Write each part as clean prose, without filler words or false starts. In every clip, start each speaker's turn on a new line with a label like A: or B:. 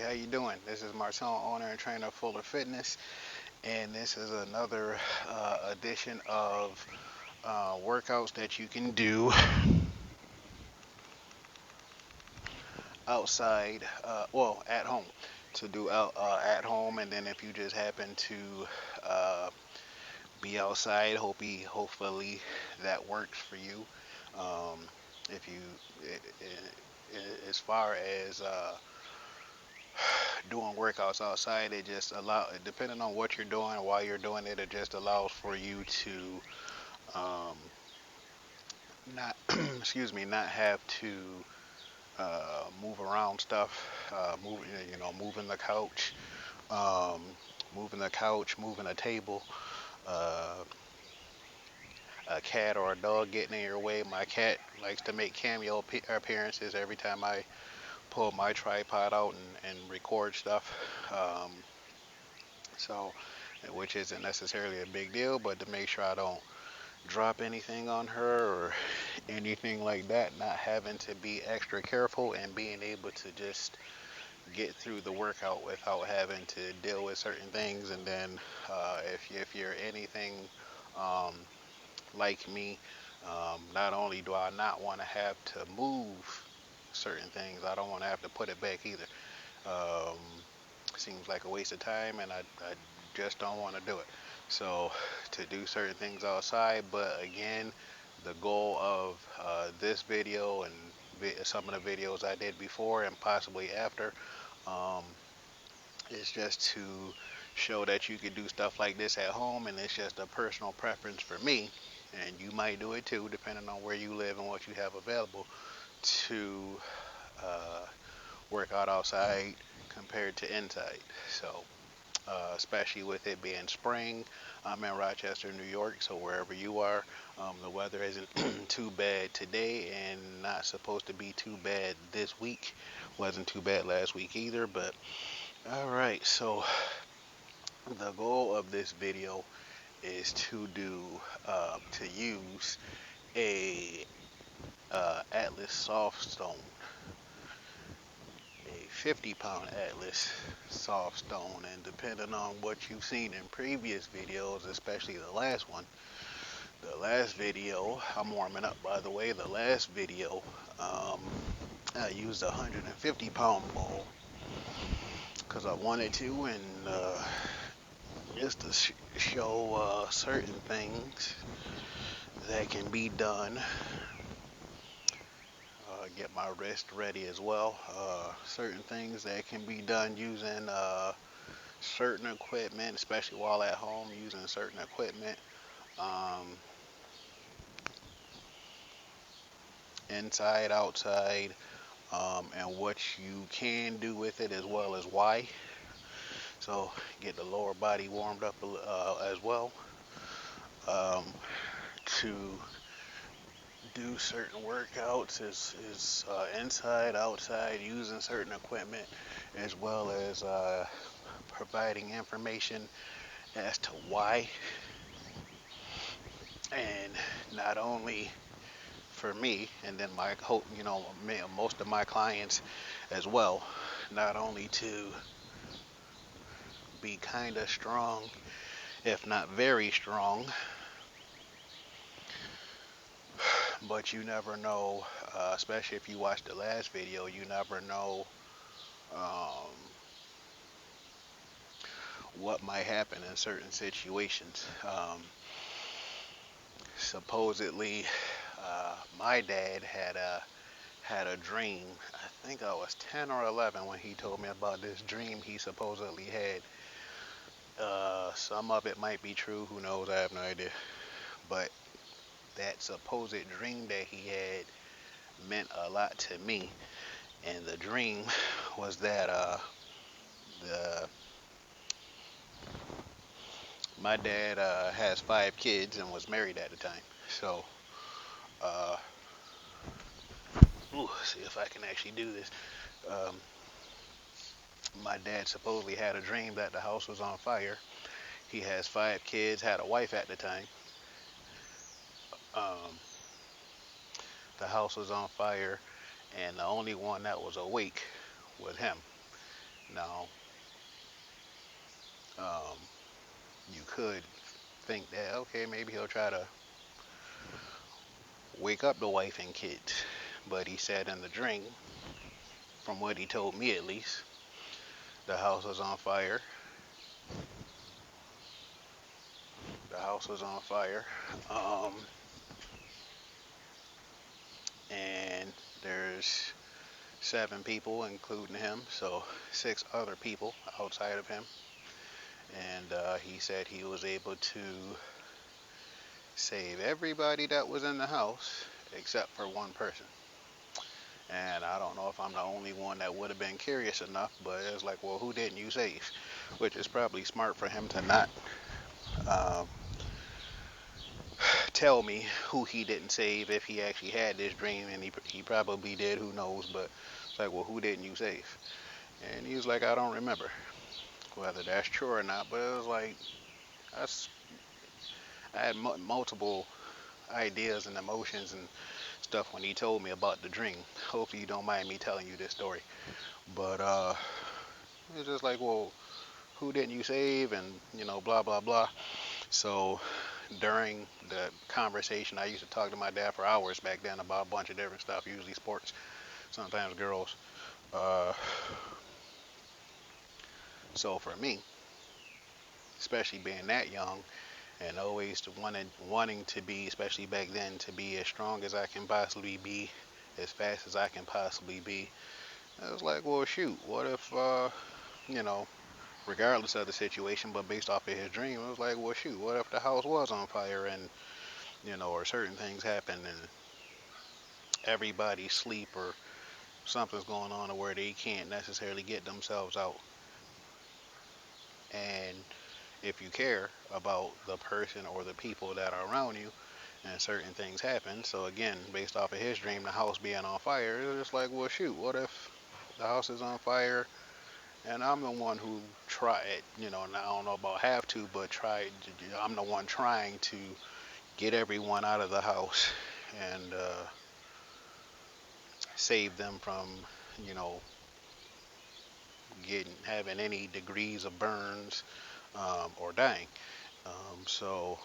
A: how you doing? This is Marcel, owner and trainer of Fuller Fitness, and this is another edition of workouts that you can do outside, well, at home. To do out at home, and then if you just happen to uh, be outside, hopefully that works for you. Um, if you, as far as doing workouts outside, it just depending on what you're doing, why you're doing it, it just allows for you to um, not, excuse me, not have to move around stuff, moving the couch, um, moving a table, uh, a cat or a dog getting in your way. My cat likes to make cameo appearances every time I pull my tripod out and record stuff. So, which isn't necessarily a big deal, but to make sure I don't drop anything on her or anything like that, not having to be extra careful and being able to just get through the workout without having to deal with certain things. And then if you're anything um, like me, not only do I not want to have to move certain things, I don't want to have to put it back either. Um, Seems like a waste of time, and I just don't want to do it. So to do certain things outside, but again, the goal of this video and some of the videos I did before and possibly after um, is just to show that you can do stuff like this at home, and it's just a personal preference for me, and you might do it too, depending on where you live and what you have available to uh, work out outside compared to inside. So especially with it being spring. I'm in Rochester, New York, so wherever you are, the weather isn't too bad today and not supposed to be too bad this week. Wasn't too bad last week either, but all right. So the goal of this video is to use a Atlas soft stone, a 50-pound Atlas soft stone, and depending on what you've seen in previous videos, especially the last video, I'm warming up by the way, the last video, I used a 150-pound ball because I wanted to, and just to show certain things that can be done. Get my wrist ready as well. Certain things that can be done using certain equipment, especially while at home, using certain equipment. Um, Inside, outside, and what you can do with it as well as why. So get the lower body warmed up as well um, to do certain workouts is inside, outside, using certain equipment, as well as providing information as to why. And not only for me, and then my hope, most of my clients as well, not only to be kind of strong, if not very strong, but you never know, especially if you watch the last video, you never know um, what might happen in certain situations. Supposedly, my dad had a dream. I think I was 10 or 11 when he told me about this dream he supposedly had. Some of it might be true, who knows, I have no idea. But that supposed dream that he had meant a lot to me. And the dream was that the my dad has 5 kids and was married at the time. So, uh, see if I can actually do this. Um, my dad supposedly had a dream that the house was on fire. He has 5 kids, had a wife at the time. Um, the house was on fire, and the only one that was awake was him. Now, um, you could think that, okay, maybe he'll try to wake up the wife and kids. But he said in the dream, from what he told me at least, the house was on fire. The house was on fire. Um, and there's 7 people, including him, so 6 other people outside of him. And he said he was able to save everybody that was in the house except for one person. And I don't know if I'm the only one that would have been curious enough, but it's like, well, who didn't you save? Which is probably smart for him to not um, tell me who he didn't save if he actually had this dream, and he probably did, who knows, but it's like, well, who didn't you save? And he was like, I don't remember whether that's true or not, but it was like, that's, I had multiple ideas and emotions and stuff when he told me about the dream. Hopefully you don't mind me telling you this story. But it's just like, well, who didn't you save? And, blah, blah, blah. So during the conversation, I used to talk to my dad for hours back then about a bunch of different stuff, usually sports, sometimes girls. Uh, so for me, especially being that young and always wanting to be, especially back then, to be as strong as I can possibly be, as fast as I can possibly be, I was like, well, shoot, what if, you know, regardless of the situation, but based off of his dream, it was like, well, shoot, what if the house was on fire and, or certain things happen and everybody sleep or something's going on where they can't necessarily get themselves out. And if you care about the person or the people that are around you and certain things happen, so again, based off of his dream, the house being on fire, it's just like, well, shoot, what if the house is on fire and I'm the one who tried, and I don't know about have to, but tried, I'm the one trying to get everyone out of the house and save them from, you know, having any degrees of burns or dying. So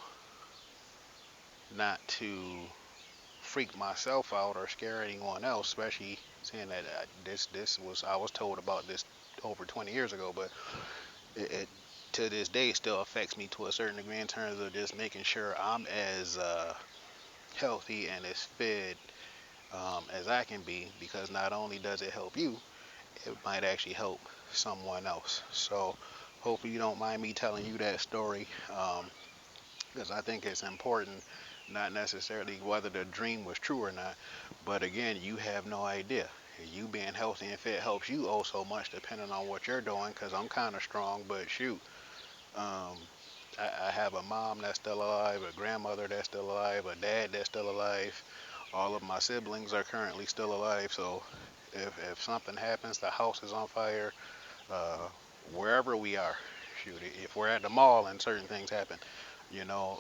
A: not to freak myself out or scare anyone else, especially saying that this was I was told about this over 20 years ago, but it to this day still affects me to a certain degree in terms of just making sure I'm as healthy and as fit as I can be, because not only does it help you, it might actually help someone else. So hopefully you don't mind me telling you that story, because I think it's important, not necessarily whether the dream was true or not, but again, you have no idea. You being healthy and fit helps you oh so much depending on what you're doing, because I'm kind of strong, but shoot, um, I have a mom that's still alive, a grandmother that's still alive, a dad that's still alive. All of my siblings are currently still alive, so if something happens, the house is on fire, uh, wherever we are, shoot, if we're at the mall and certain things happen, you know,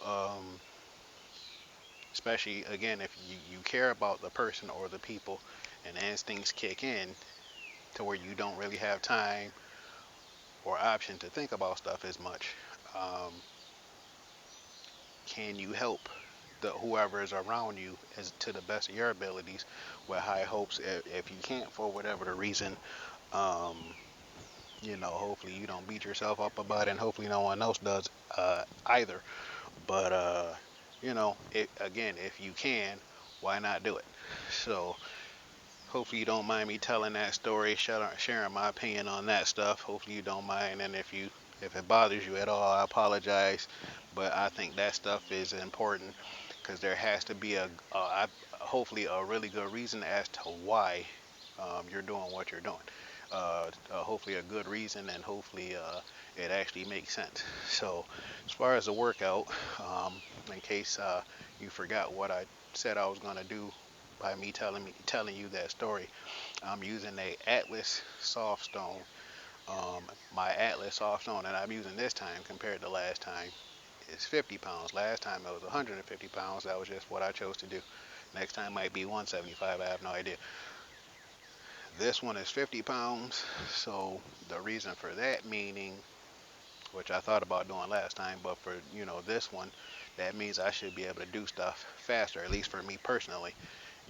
A: especially again, if you care about the person or the people and instincts kick in to where you don't really have time or option to think about stuff as much. Um, can you help whoever is around you as to the best of your abilities with high hopes? If you can't for whatever the reason, um, hopefully you don't beat yourself up about it, and hopefully no one else does either. But again, if you can, why not do it? So hopefully you don't mind me telling that story, sharing my opinion on that stuff. Hopefully you don't mind, and if it bothers you at all, I apologize. But I think that stuff is important because there has to be hopefully a really good reason as to why you're doing what you're doing. Hopefully a good reason, and hopefully it actually makes sense. So as far as the workout, in case you forgot what I said I was going to do by me telling you that story, I'm using a Atlas soft stone. My Atlas soft stone that I'm using this time compared to last time is 50 pounds. Last time it was 150 pounds. That was just what I chose to do. Next time might be 175. I have no idea. This one is 50 pounds. So the reason for that meaning, which I thought about doing last time, but for, this one, that means I should be able to do stuff faster, at least for me personally,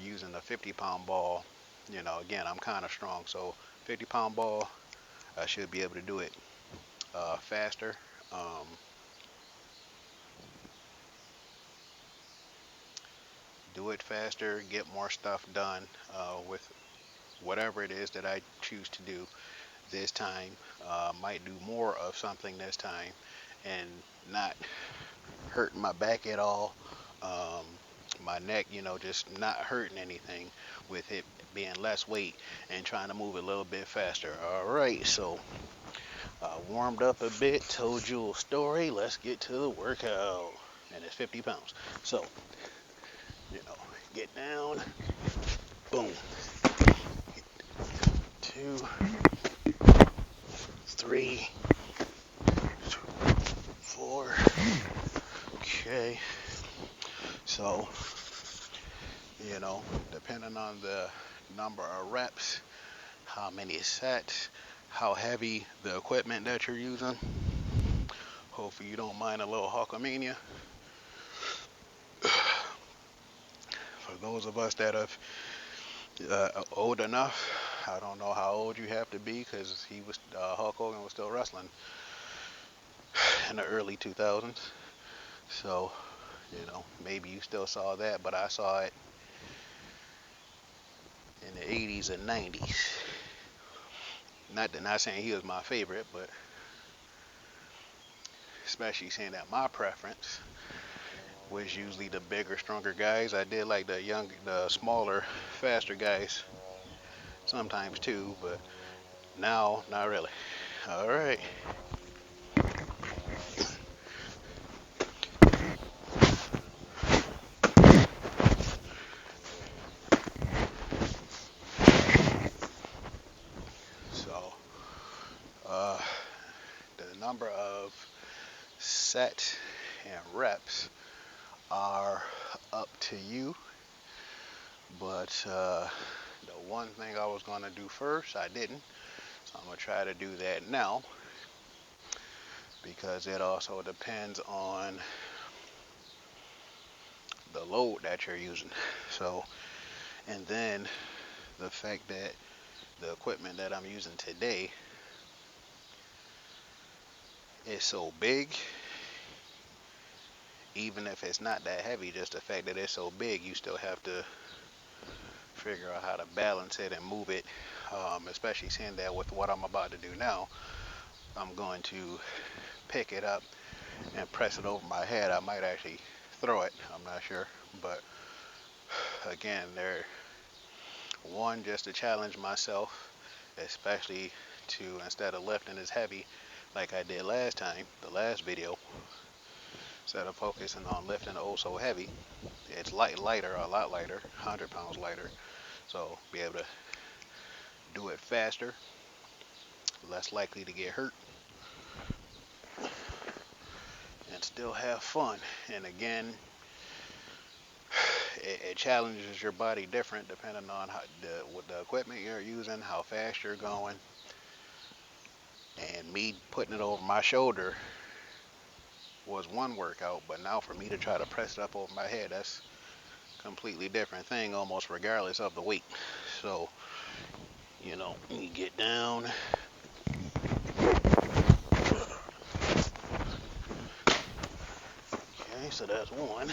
A: using the 50-pound ball. Again, I'm kind of strong, so 50-pound ball, I should be able to do it faster. Um, do it faster, get more stuff done with whatever it is that I choose to do this time. Might do more of something this time and not hurting my back at all. Um, my neck, just not hurting anything with it being less weight and trying to move a little bit faster. All right, so I warmed up a bit, told you a story. Let's get to the workout. And it's 50 pounds. So, you know, get down, boom. 2, 3, 4. Okay. So, depending on the number of reps, how many sets, how heavy the equipment that you're using. Hopefully you don't mind a little Hulkamania. For those of us that have old enough, I don't know how old you have to be because Hulk Hogan was still wrestling in the early 2000s. So, maybe you still saw that, but I saw it in the 80s and 90s. Not saying he was my favorite, but especially saying that my preference was usually the bigger, stronger guys. I did like the smaller, faster guys sometimes too, but now, not really. All right. So, uh, the number of sets and reps are up to you, but the one thing I was going to do first, I didn't. So I'm going to try to do that now because it also depends on the load that you're using. So, and then the fact that the equipment that I'm using today is so big, even if it's not that heavy, just the fact that it's so big, you still have to figure out how to balance it and move it. Especially seeing that with what I'm about to do now, I'm going to pick it up and press it over my head. I might actually throw it, I'm not sure, but again, just to challenge myself, especially to, instead of lifting as heavy like I did last time, the last video, instead of focusing on lifting so heavy, it's lighter, a lot lighter, 100 pounds lighter. So be able to do it faster, less likely to get hurt, and still have fun. And again, it challenges your body different depending on what the equipment you're using, how fast you're going. And me putting it over my shoulder was one workout, but now for me to try to press it up over my head, that's a completely different thing, almost regardless of the weight. So, you get down. Okay, so that's 1.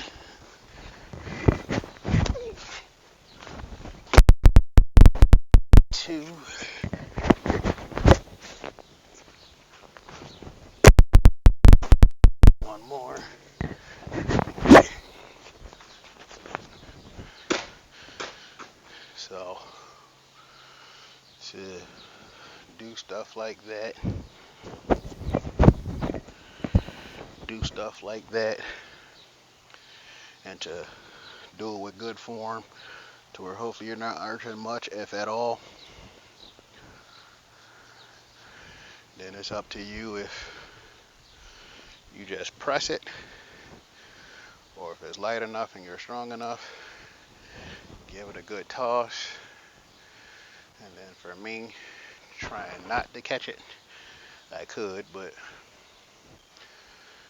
A: 2. 1 more. So, to do stuff like that, and to do it with good form, to where hopefully you're not arching much, if at all, then it's up to you if you just press it, or if it's light enough and you're strong enough, give it a good toss, And then for me, trying not to catch it. I could, but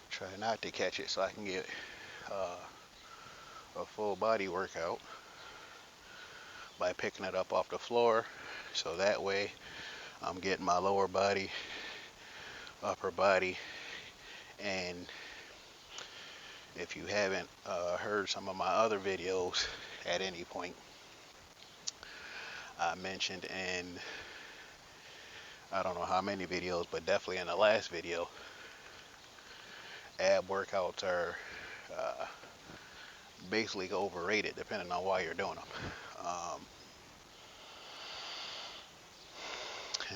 A: try not to catch it so I can get uh, a full body workout by picking it up off the floor. So that way I'm getting my lower body, upper body, and if you haven't heard some of my other videos at any point, I mentioned in I don't know how many videos, but definitely in the last video, ab workouts are uh, basically overrated depending on why you're doing them.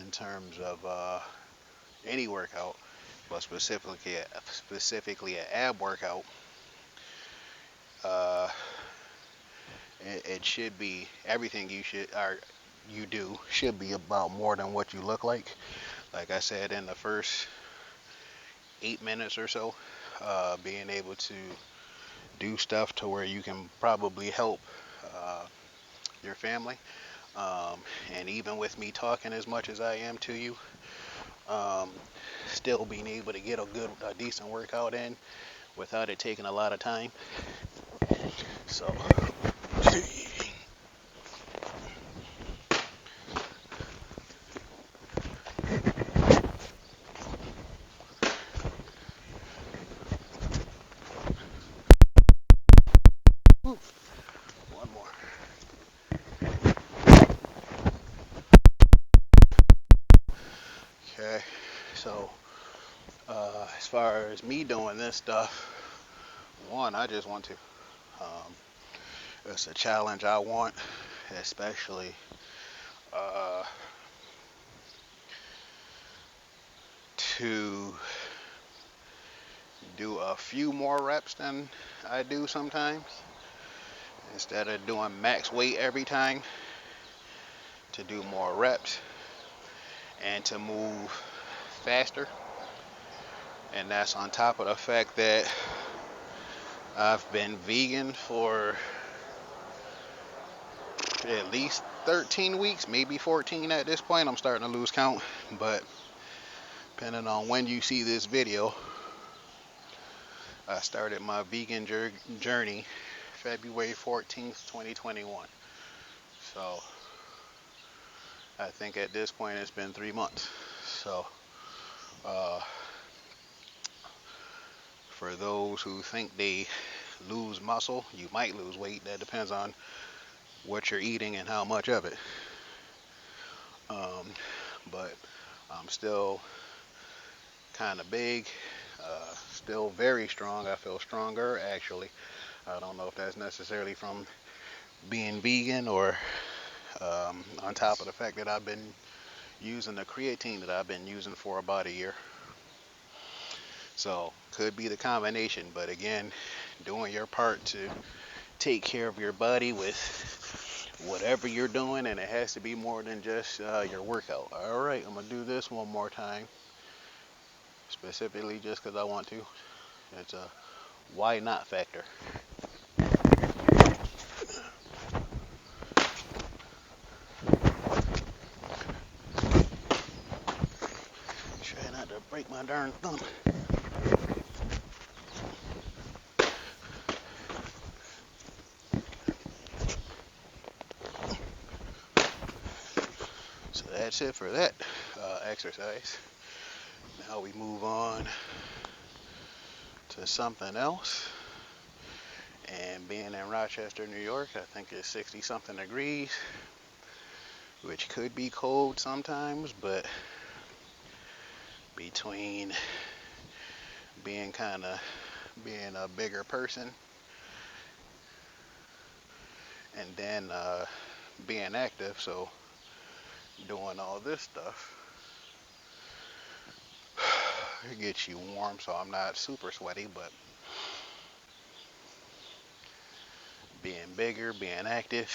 A: In terms of any workout, but specifically an ab workout, uh, it should be everything you do should be about more than what you look like. Like I said, in the first 8 minutes or so, being able to do stuff to where you can probably help uh, your family. Um, and even with me talking as much as I am to you, um, still being able to get a decent workout in without it taking a lot of time. So, one more. Okay, so as far as me doing this stuff, one, I just want to. Um, it's a challenge I want, especially uh, to do a few more reps than I do sometimes. Instead of doing max weight every time, to do more reps and to move faster. And that's on top of the fact that I've been vegan for at least 13 weeks, maybe 14 at this point. I'm starting to lose count, but depending on when you see this video, I started my vegan journey February 14th, 2021. So I think at this point it's been 3 months. So uh, for those who think they lose muscle, you might lose weight. That depends on what you're eating and how much of it. But I'm still kind of big, still very strong. I feel stronger actually. I don't know if that's necessarily from being vegan or on top of the fact that I've been using the creatine that I've been using for about a year. So could be the combination, but again, doing your part to take care of your body with whatever you're doing, and it has to be more than just your workout. All right, I'm gonna do this one more time, specifically just because I want to. It's a why not factor. Try not to break my darn thumb. So that's it for that exercise. Now we move on to something else. And being in Rochester, New York, I think it's 60 something degrees, which could be cold sometimes, but between being being a bigger person and then being active, so doing all this stuff, it gets you warm, so I'm not super sweaty, but being bigger, being active,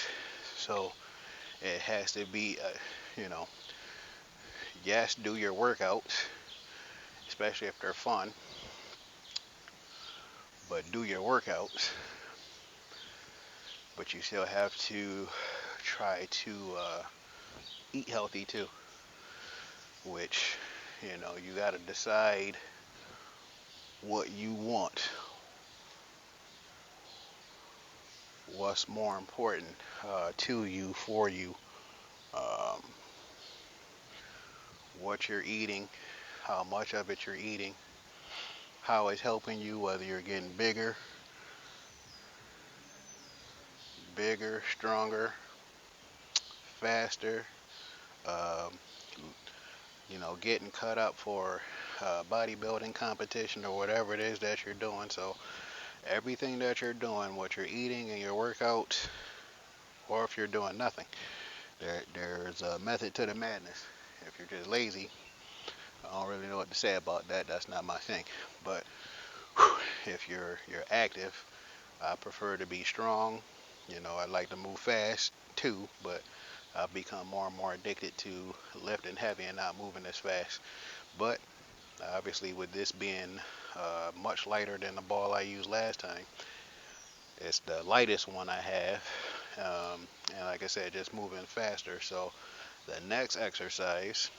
A: so it has to be, yes, do your workouts, especially if they're fun, but do your workouts, but you still have to try to eat healthy too, which, you got to decide what you want, what's more important to you, for you, um, what you're eating, how much of it you're eating, how it's helping you, whether you're getting bigger, stronger, faster, um, getting cut up for bodybuilding competition or whatever it is that you're doing. So everything that you're doing, what you're eating and your workouts, or if you're doing nothing, there's a method to the madness. If you're just lazy, I don't really know what to say about that. That's not my thing. But if you're active, I prefer to be strong. I like to move fast too, but I've become more and more addicted to lifting heavy and not moving as fast. But obviously, with this being much lighter than the ball I used last time, it's the lightest one I have. And like I said, just moving faster. So the next exercise,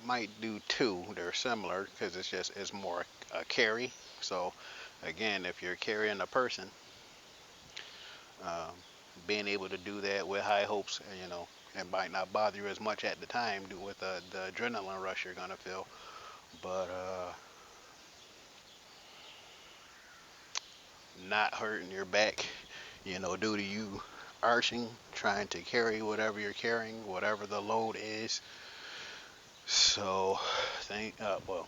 A: might do two. They're similar because it's more a carry. So again, if you're carrying a person, um, being able to do that with high hopes, it might not bother you as much at the time with the adrenaline rush you're gonna feel, but not hurting your back, due to you arching, trying to carry whatever you're carrying, whatever the load is. So, well,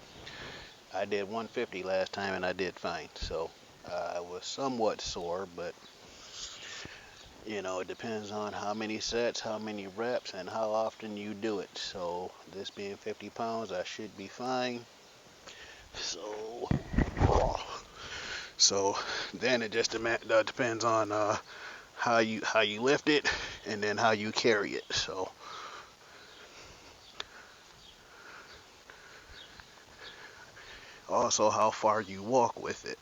A: I did 150 last time and I did fine. So I was somewhat sore, but it depends on how many sets, how many reps, and how often you do it. So this being 50 pounds, I should be fine. So then it just depends on how you lift it and then how you carry it. So also how far you walk with it.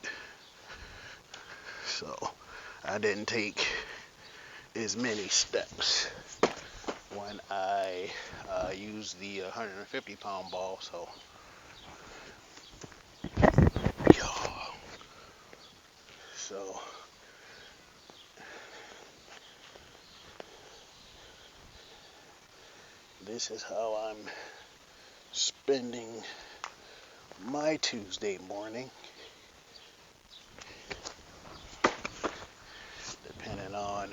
A: So I didn't take as many steps when I used the 150-pound ball. So so this is how I'm spending my Tuesday morning, depending on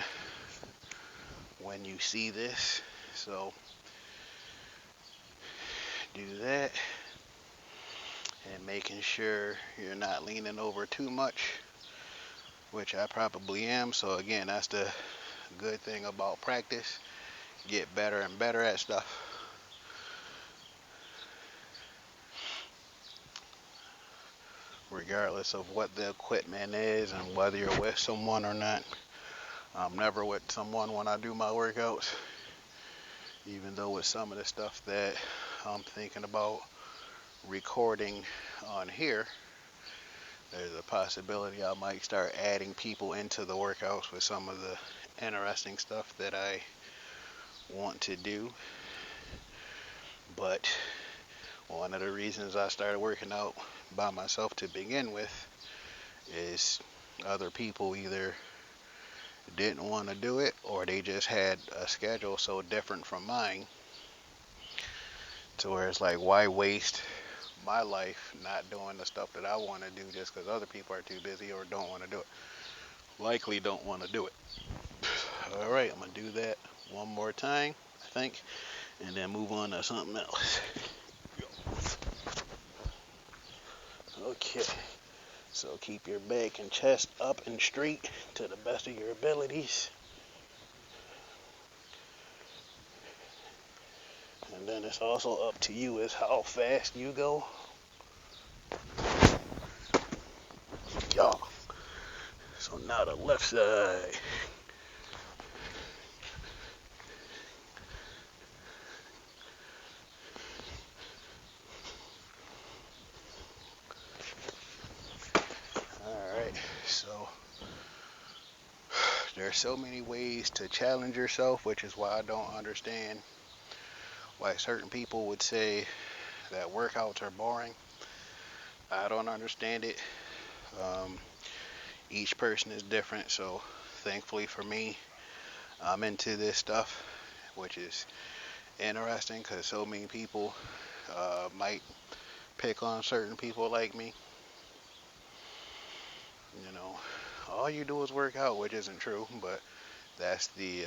A: when you see this. So do that, and making sure you're not leaning over too much, which I probably am. So again, that's the good thing about practice. Get better and better at stuff. Regardless of what the equipment is and whether you're with someone or not. I'm never with someone when I do my workouts, even though with some of the stuff that I'm thinking about recording on here, there's a possibility I might start adding people into the workouts with some of the interesting stuff that I want to do. But one of the reasons I started working out by myself to begin with is other people either didn't want to do it or they just had a schedule so different from mine to where it's like, why waste my life not doing the stuff that I want to do just because other people are too busy or don't want to do it. Likely don't want to do it. All right, I'm going to do that one more time, I think, and then move on to something else. Okay, so keep your back and chest up and straight to the best of your abilities. And then it's also up to you as how fast you go. Yeah. So now the left side. Alright, so There's so many ways to challenge yourself, which is why I don't understand why certain people would say that workouts are boring. I don't understand it. Um, each person is different, so thankfully for me, I'm into this stuff, which is interesting because so many people might pick on certain people like me. You know, all you do is work out, which isn't true, but that's the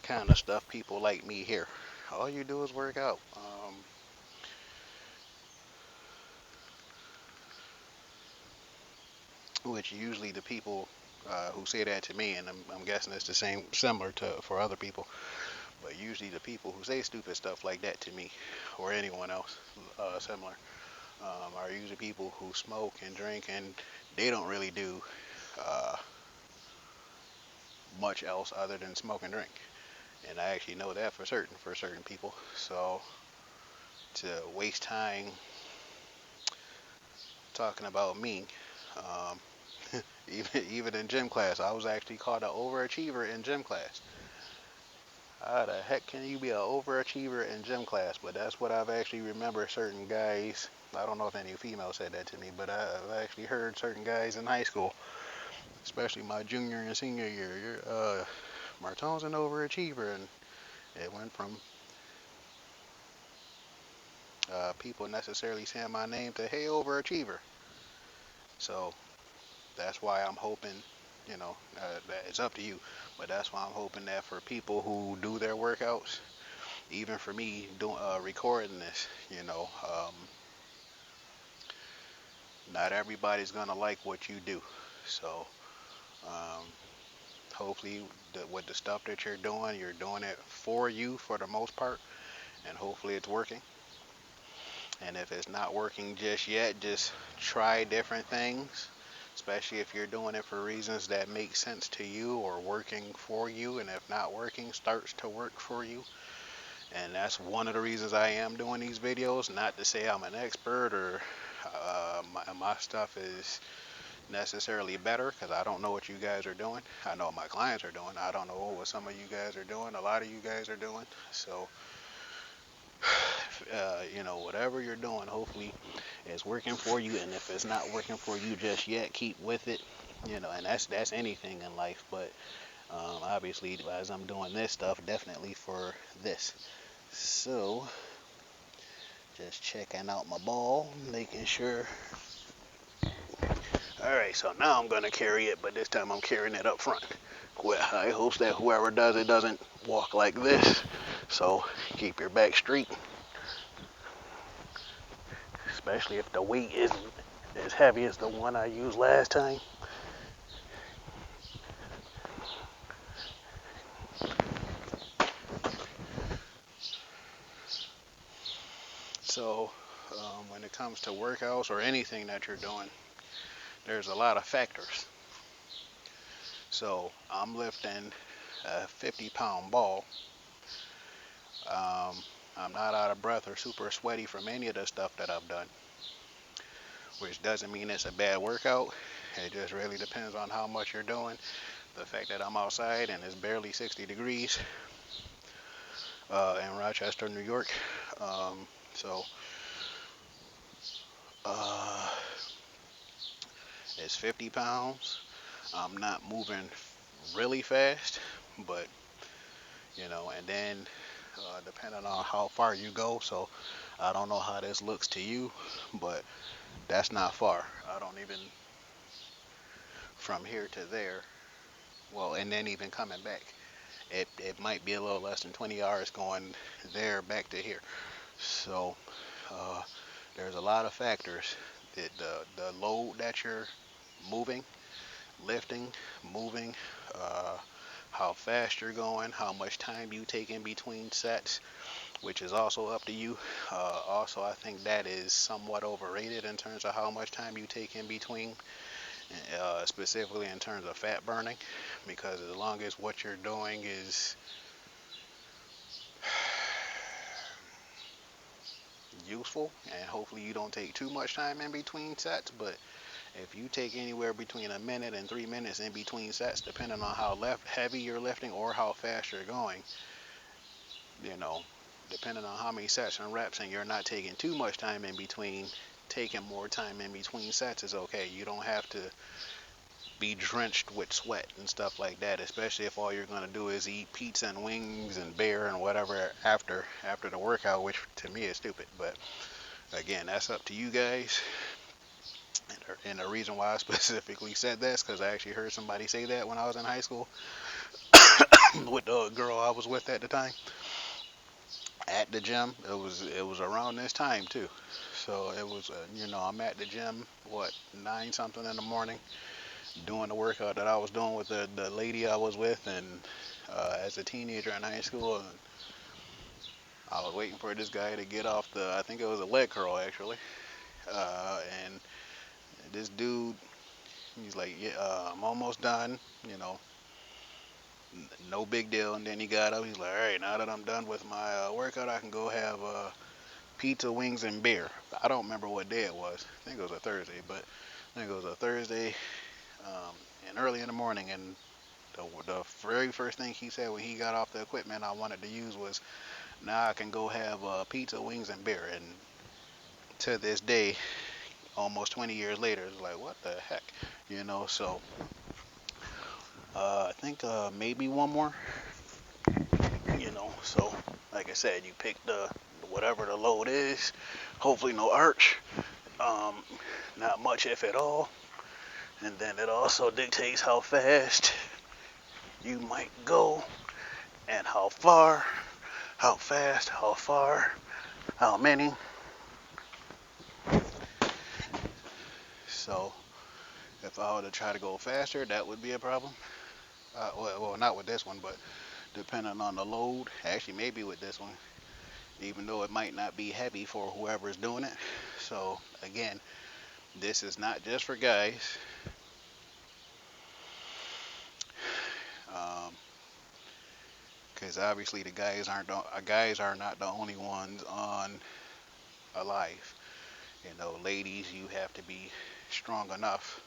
A: kind of stuff people like me hear. All you do is work out. Which usually the people who say that to me, and I'm guessing it's the same, similar to for other people, but usually the people who say stupid stuff like that to me or anyone else similar are usually people who smoke and drink, and they don't really do uh, much else other than smoke and drink. And I actually know that for certain people. So to waste time talking about me, um, even in gym class, I was actually called an overachiever in gym class. How the heck can you be an overachiever in gym class? But that's what I've actually remember certain guys. I don't know if any females said that to me, but I've actually heard certain guys in high school, especially my junior and senior year. Martone's an overachiever, and it went from people necessarily saying my name to hey overachiever. So that's why I'm hoping, that it's up to you, but that's why I'm hoping that for people who do their workouts, even for me doing recording this, not everybody's gonna like what you do. So um, hopefully, with the stuff that you're doing it for you for the most part, and hopefully it's working. And if it's not working just yet, just try different things, especially if you're doing it for reasons that make sense to you or working for you. And if not working, starts to work for you. And that's one of the reasons I am doing these videos. Not to say I'm an expert or my stuff is necessarily better, because I don't know what you guys are doing. I know what my clients are doing. I don't know what some of you guys are doing. A lot of you guys are doing. So, whatever you're doing, hopefully it's working for you. And if it's not working for you just yet, keep with it. And that's anything in life. But obviously, as I'm doing this stuff, definitely for this. So, just checking out my ball, making sure. Alright, so now I'm going to carry it, but this time I'm carrying it up front. Well, I hope that whoever does it doesn't walk like this. So, keep your back straight. Especially if the weight is as heavy as the one I used last time. So, when it comes to workouts or anything that you're doing, there's a lot of factors. So, I'm lifting a 50-pound ball. I'm not out of breath or super sweaty from any of the stuff that I've done, which doesn't mean it's a bad workout. It just really depends on how much you're doing. The fact that I'm outside and it's barely 60 degrees in Rochester, New York. So it's 50 pounds. I'm not moving really fast, but and then depending on how far you go. So I don't know how this looks to you, but that's not far. I don't even from here to there. Well, and then even coming back, it might be a little less than 20 hours going there back to here. So uh, there's a lot of factors. The load that you're moving, lifting, moving, how fast you're going, how much time you take in between sets, which is also up to you. Also, I think that is somewhat overrated in terms of how much time you take in between, specifically in terms of fat burning, because as long as what you're doing is useful, and hopefully you don't take too much time in between sets, but If you take anywhere between a minute and 3 minutes in between sets, depending on how heavy you're lifting or how fast you're going, you know, depending on how many sets and reps, and you're not taking too much time in between, taking more time in between sets is okay. You don't have to be drenched with sweat and stuff like that, especially if all you're going to do is eat pizza and wings and beer and whatever after the workout, which to me is stupid. But again, that's up to you guys. And the reason why I specifically said this, because I actually heard somebody say that when I was in high school with the girl I was with at the time at the gym. It was around this time too. So it was, I'm at the gym, 9 something in the morning, doing the workout that I was doing with the lady I was with, and as a teenager in high school, and I was waiting for this guy to get off I think it was a leg curl actually, and this dude, he's like, yeah, I'm almost done, you know, no big deal. And then he got up, he's like, all right, now that I'm done with my workout, I can go have pizza, wings, and beer. I don't remember what day it was. I think it was a Thursday, but I think it was a Thursday, and early in the morning. And the very first thing he said when he got off the equipment I wanted to use was, now I can go have pizza, wings, and beer. And to this day, almost 20 years later, it's like, what the heck, So I think maybe one more, So like I said, you pick whatever the load is. Hopefully no arch, not much if at all. And then it also dictates how fast you might go, and how far, how fast, how far, how many. So if I were to try to go faster, that would be a problem. Well, not with this one, but depending on the load. Actually, maybe with this one, even though it might not be heavy for whoever's doing it. So again, this is not just for guys. Because obviously the guys are not the only ones on Alive. Ladies, you have to be strong enough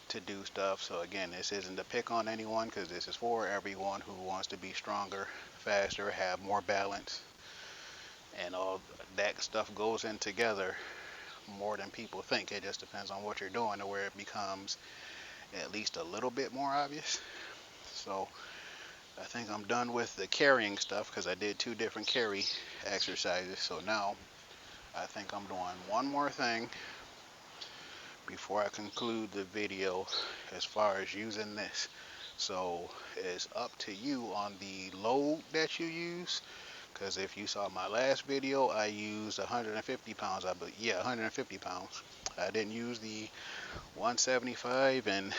A: to do stuff. So again, this isn't to pick on anyone, because this is for everyone who wants to be stronger, faster, have more balance, and all that stuff goes in together more than people think. It just depends on what you're doing to where it becomes at least a little bit more obvious. So I think I'm done with the carrying stuff, because I did 2 different carry exercises. So now I think I'm doing one more thing before I conclude the video as far as using this. So it's up to you on the load that you use, because if you saw my last video, I used 150 pounds. 150 pounds. I didn't use the 175, and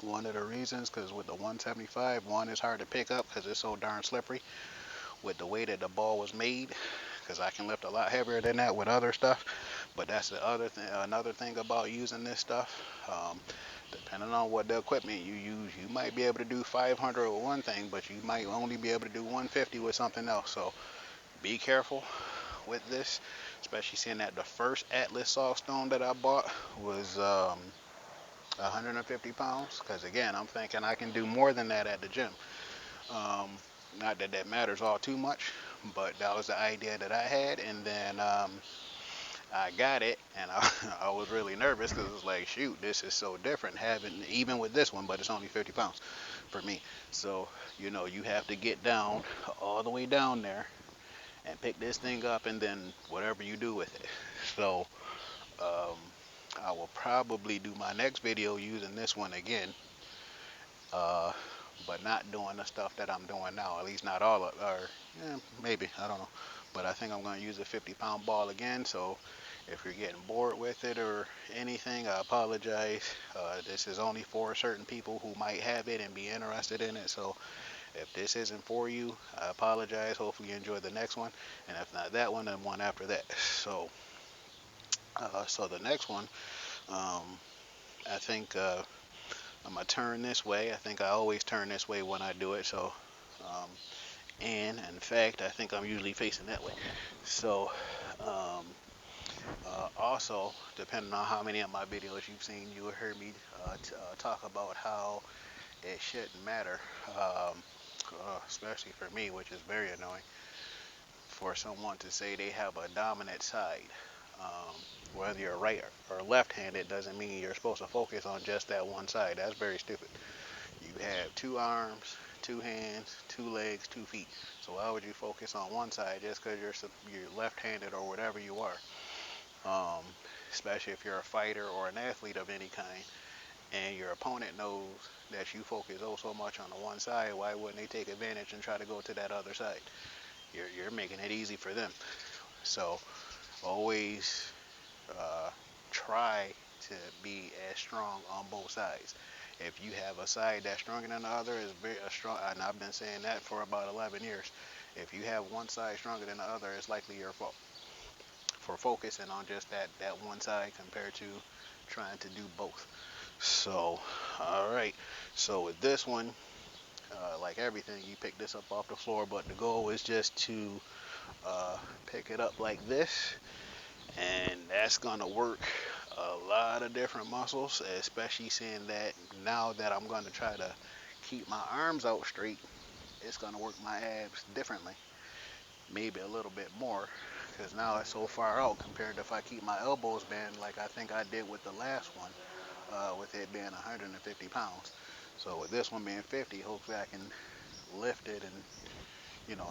A: one of the reasons, because with the 175, one, is hard to pick up because it's so darn slippery with the way that the ball was made, because I can lift a lot heavier than that with other stuff. But that's the other thing. Another thing about using this stuff, depending on what the equipment you use, you might be able to do 500 with one thing, but you might only be able to do 150 with something else. So be careful with this, especially seeing that the first Atlas soft stone that I bought was 150 pounds. Because again, I'm thinking I can do more than that at the gym. Not that that matters all too much, but that was the idea that I had. And then I got it, and I was really nervous, because it was like, shoot, this is so different having, even with this one, but it's only 50 pounds for me. So you have to get down, all the way down there, and pick this thing up, and then whatever you do with it. So I will probably do my next video using this one again, but not doing the stuff that I'm doing now. At least not all of, or maybe, I don't know. But I think I'm going to use a 50-pound ball again. So if you're getting bored with it or anything, I apologize. This is only for certain people who might have it and be interested in it. So if this isn't for you, I apologize. Hopefully you enjoy the next one. And if not that one, then one after that. So the next one, I think I'm going to turn this way. I think I always turn this way when I do it. So, and in fact, I think I'm usually facing that way. So, Also, depending on how many of my videos you've seen, you will hear me talk about how it shouldn't matter, especially for me, which is very annoying, for someone to say they have a dominant side. Um, Whether you're right or left-handed doesn't mean you're supposed to focus on just that one side. That's very stupid. You have two arms, two hands, two legs, two feet. So why would you focus on one side just because you're left-handed or whatever you are? Um, Especially if you're a fighter or an athlete of any kind, and your opponent knows that you focus so much on the one side. Why wouldn't they take advantage and try to go to that other side? You're making it easy for them. So always uh, try to be as strong on both sides. If you have a side that's stronger than the other, is very strong, and I've been saying that for about 11 years. If you have one side stronger than the other, it's likely your fault for focusing on just that one side compared to trying to do both. So, all right. So with this one, like everything, you pick this up off the floor, but the goal is just to pick it up like this, and that's gonna work a lot of different muscles, especially seeing that now that I'm gonna try to keep my arms out straight, it's gonna work my abs differently, maybe a little bit more, because now it's so far out compared to if I keep my elbows bent like I think I did with the last one, with it being 150 pounds. So with this one being 50, hopefully I can lift it and,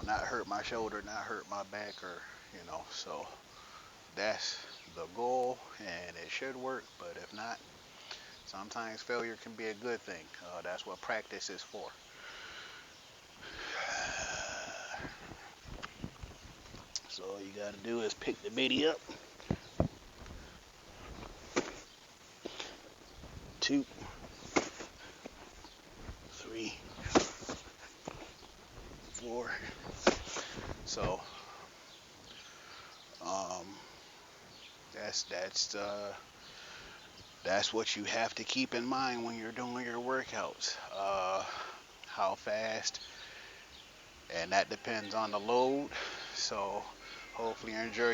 A: not hurt my shoulder, not hurt my back, or, so that's the goal, and it should work. But if not, sometimes failure can be a good thing. That's what practice is for. So all you gotta do is pick the bitty up. 2, 3, 4. So um, that's what you have to keep in mind when you're doing your workouts. How fast, and that depends on the load. So hopefully you enjoy